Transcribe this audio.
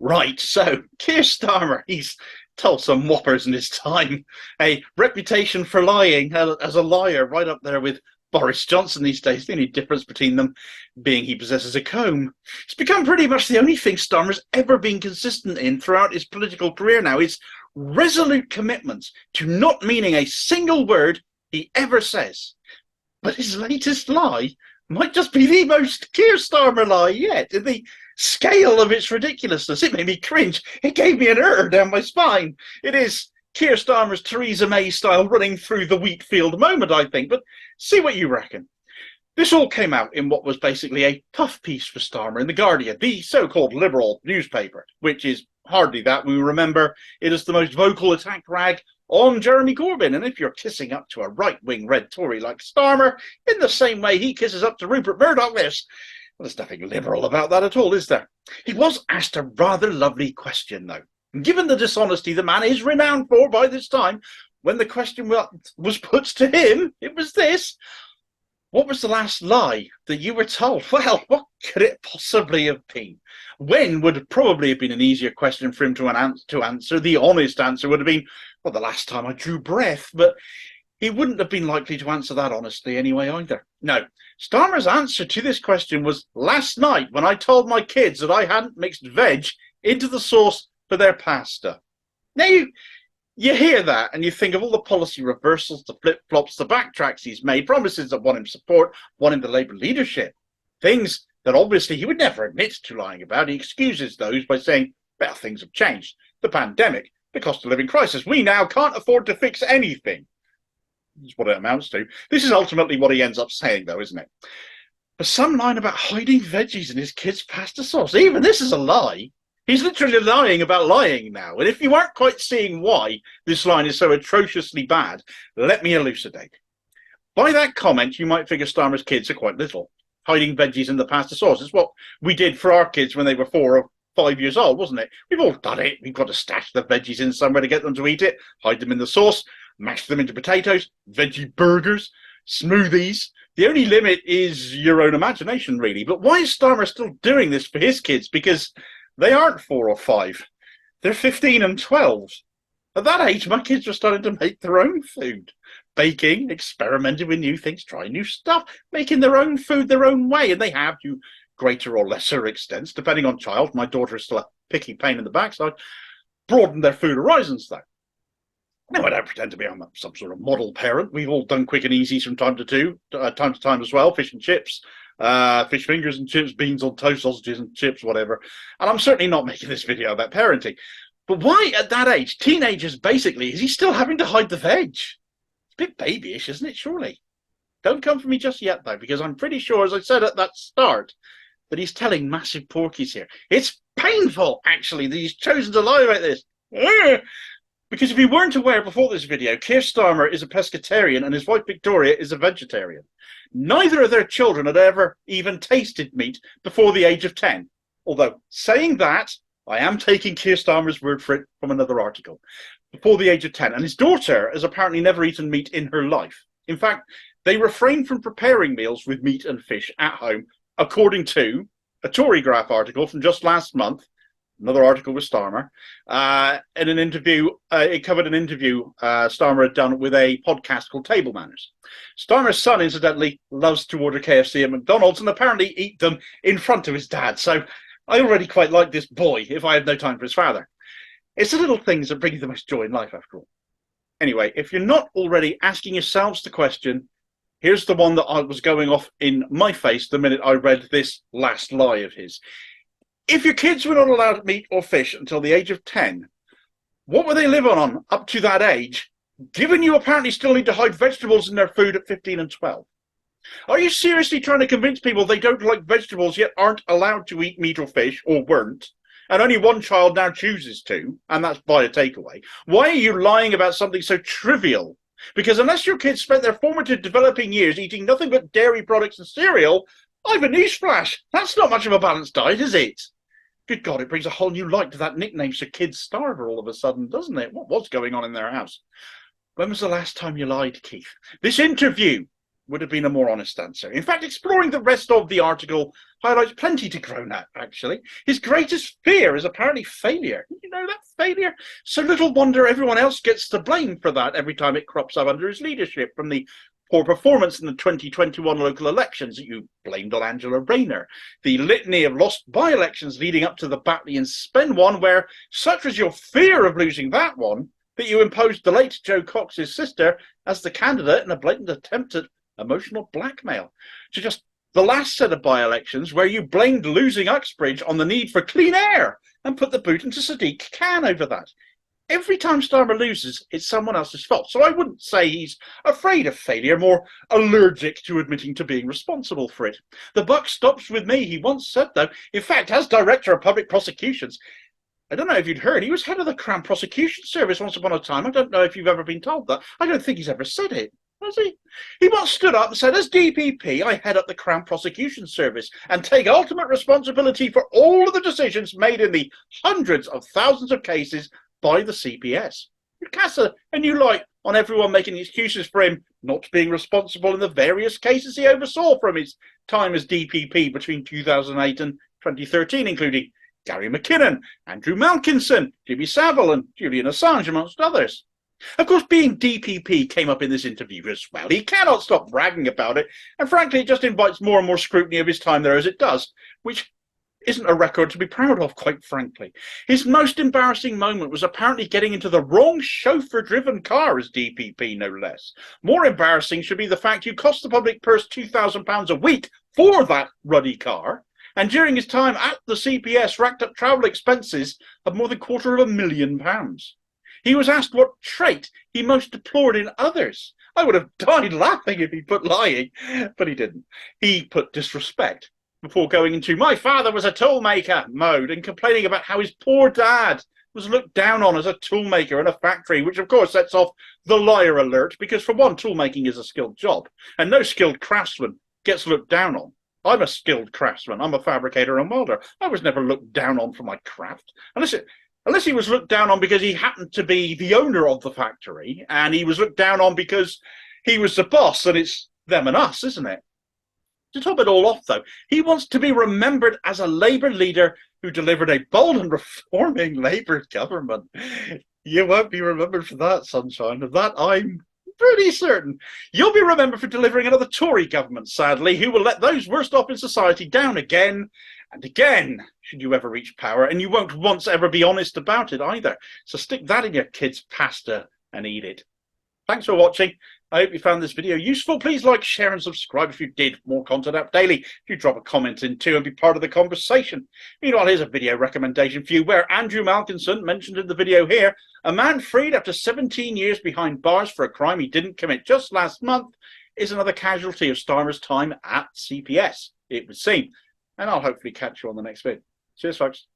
Right, so Keir Starmer, he's told some whoppers in his time. A reputation for lying as a liar, right up there with Boris Johnson these days. The only difference between them being he possesses a comb. It's become pretty much the only thing Starmer's ever been consistent in throughout his political career now. His resolute commitments to not meaning a single word he ever says. But his latest lie might just be the most Keir Starmer lie yet. In the scale of its ridiculousness, it made me cringe. It gave me an down my spine. It is Keir Starmer's Theresa May style running through the wheatfield moment, I think. But see what you reckon. This all came out in what was basically a puff piece for Starmer in The Guardian, the so-called liberal newspaper, which is hardly that. We remember it is the most vocal attack rag on Jeremy Corbyn. And if you're kissing up to a right-wing red Tory like Starmer, in the same way he kisses up to Rupert Murdoch, there's nothing liberal about that at all, is there? He was asked a rather lovely question, though. And given the dishonesty the man is renowned for by this time, when the question was put to him, it was this: what was the last lie that you were told? Well, what could it possibly have been? When would probably have been an easier question for him to answer. The honest answer would have been, well, the last time I drew breath, but he wouldn't have been likely to answer that honestly anyway either. No, Starmer's answer to this question was last night when I told my kids that I hadn't mixed veg into the sauce for their pasta. Now, you hear that and you think of all the policy reversals, the flip-flops, the backtracks he's made, promises that won him support, won him the Labour leadership, things that obviously he would never admit to lying about. He excuses those by saying, well, things have changed. The pandemic, the cost of living crisis. We now can't afford to fix anything. That's what it amounts to. This is ultimately what he ends up saying, though, isn't it? But some line about hiding veggies in his kids' pasta sauce, even this is a lie. He's literally lying about lying now. And if you aren't quite seeing why this line is so atrociously bad, let me elucidate. By that comment, you might figure Starmer's kids are quite little. Hiding veggies in the pasta sauce is what we did for our kids when they were 4 or 5 years old, wasn't it? We've all done it. We've got to stash the veggies in somewhere to get them to eat it, hide them in the sauce, mash them into potatoes, veggie burgers, smoothies. The only limit is your own imagination, really. But why is Starmer still doing this for his kids? Because they aren't 4 or 5. They're 15 and 12. At that age, my kids were starting to make their own food. Baking, experimenting with new things, trying new stuff, making their own food their own way. And they have, to greater or lesser extents, depending on child. My daughter is still a picky pain in the backside. Broadened their food horizons, though. No, I don't pretend to be some sort of model parent. We've all done quick and easies from time to time as well. Fish and chips, fish fingers and chips, beans on toast, sausages and chips, whatever. And I'm certainly not making this video about parenting. But why, at that age, teenagers basically, is he still having to hide the veg? It's a bit babyish, isn't it, surely? Don't come for me just yet, though, because I'm pretty sure, as I said at that start, that he's telling massive porkies here. It's painful, actually, that he's chosen to lie about this. Because if you weren't aware before this video, Keir Starmer is a pescatarian and his wife Victoria is a vegetarian. Neither of their children had ever even tasted meat before the age of 10. Although, saying that, I am taking Keir Starmer's word for it from another article. Before the age of 10. And his daughter has apparently never eaten meat in her life. In fact, they refrain from preparing meals with meat and fish at home, according to a Tory Graph article from just last month. Another article with Starmer, in an interview, it covered an interview Starmer had done with a podcast called Table Manners. Starmer's son, incidentally, loves to order KFC at McDonald's and apparently eat them in front of his dad. So I already quite like this boy if I had no time for his father. It's the little things that bring you the most joy in life, after all. Anyway, if you're not already asking yourselves the question, here's the one that I was going off in my face the minute I read this last lie of his. If your kids were not allowed meat or fish until the age of 10, what were they living on up to that age, given you apparently still need to hide vegetables in their food at 15 and 12? Are you seriously trying to convince people they don't like vegetables yet aren't allowed to eat meat or fish, or weren't, and only one child now chooses to, and that's by a takeaway? Why are you lying about something so trivial? Because unless your kids spent their formative developing years eating nothing but dairy products and cereal, I have a newsflash. That's not much of a balanced diet, is it? Good God, it brings a whole new light to that nickname Sir Kid Starver all of a sudden, doesn't it? What was going on in their house? When was the last time you lied, Keith? This interview would have been a more honest answer. In fact, exploring the rest of the article highlights plenty to groan at, actually. His greatest fear is apparently failure. You know that, failure? So little wonder everyone else gets the blame for that every time it crops up under his leadership, from the poor performance in the 2021 local elections that you blamed on Angela Rayner, the litany of lost by-elections leading up to the Batley and Spen one, where such was your fear of losing that one that you imposed the late Jo Cox's sister as the candidate in a blatant attempt at emotional blackmail. To just the last set of by-elections where you blamed losing Uxbridge on the need for clean air and put the boot into Sadiq Khan over that. Every time Starmer loses, it's someone else's fault. So I wouldn't say he's afraid of failure, more allergic to admitting to being responsible for it. The buck stops with me, he once said, though. In fact, as Director of Public Prosecutions, I don't know if you'd heard, he was head of the Crown Prosecution Service once upon a time. I don't know if you've ever been told that. I don't think he's ever said it. Has he? He once stood up and said, as DPP, I head up the Crown Prosecution Service and take ultimate responsibility for all of the decisions made in the hundreds of thousands of cases by the CPS. You cast a new light on everyone making excuses for him not being responsible in the various cases he oversaw from his time as DPP between 2008 and 2013, including Gary McKinnon, Andrew Malkinson, Jimmy Savile and Julian Assange, amongst others. Of course, being DPP came up in this interview as well. He cannot stop bragging about it, and frankly, it just invites more and more scrutiny of his time there as it does, which isn't a record to be proud of, quite frankly. His most embarrassing moment was apparently getting into the wrong chauffeur-driven car as DPP, no less. More embarrassing should be the fact you cost the public purse £2,000 a week for that ruddy car, and during his time at the CPS racked up travel expenses of more than £250,000. He was asked what trait he most deplored in others. I would have died laughing if he put lying, but he didn't. He put disrespect, before going into "my father was a toolmaker" mode and complaining about how his poor dad was looked down on as a toolmaker in a factory, which of course sets off the liar alert, because for one, toolmaking is a skilled job, and no skilled craftsman gets looked down on. I'm a skilled craftsman. I'm a fabricator and welder. I was never looked down on for my craft, unless he was looked down on because he happened to be the owner of the factory, and he was looked down on because he was the boss, and it's them and us, isn't it? To top it all off, though, he wants to be remembered as a Labour leader who delivered a bold and reforming Labour government. You won't be remembered for that, sunshine. Of that, I'm pretty certain. You'll be remembered for delivering another Tory government, sadly, who will let those worst off in society down again and again, should you ever reach power, and you won't once ever be honest about it either. So stick that in your kids' pasta and eat it. Thanks for watching. I hope you found this video useful. Please like, share and subscribe if you did. More content up daily. If you drop a comment in too and be part of the conversation. Meanwhile, here's a video recommendation for you where Andrew Malkinson, mentioned in the video here, a man freed after 17 years behind bars for a crime he didn't commit just last month, is another casualty of Starmer's time at CPS, it would seem. And I'll hopefully catch you on the next vid. Cheers, folks.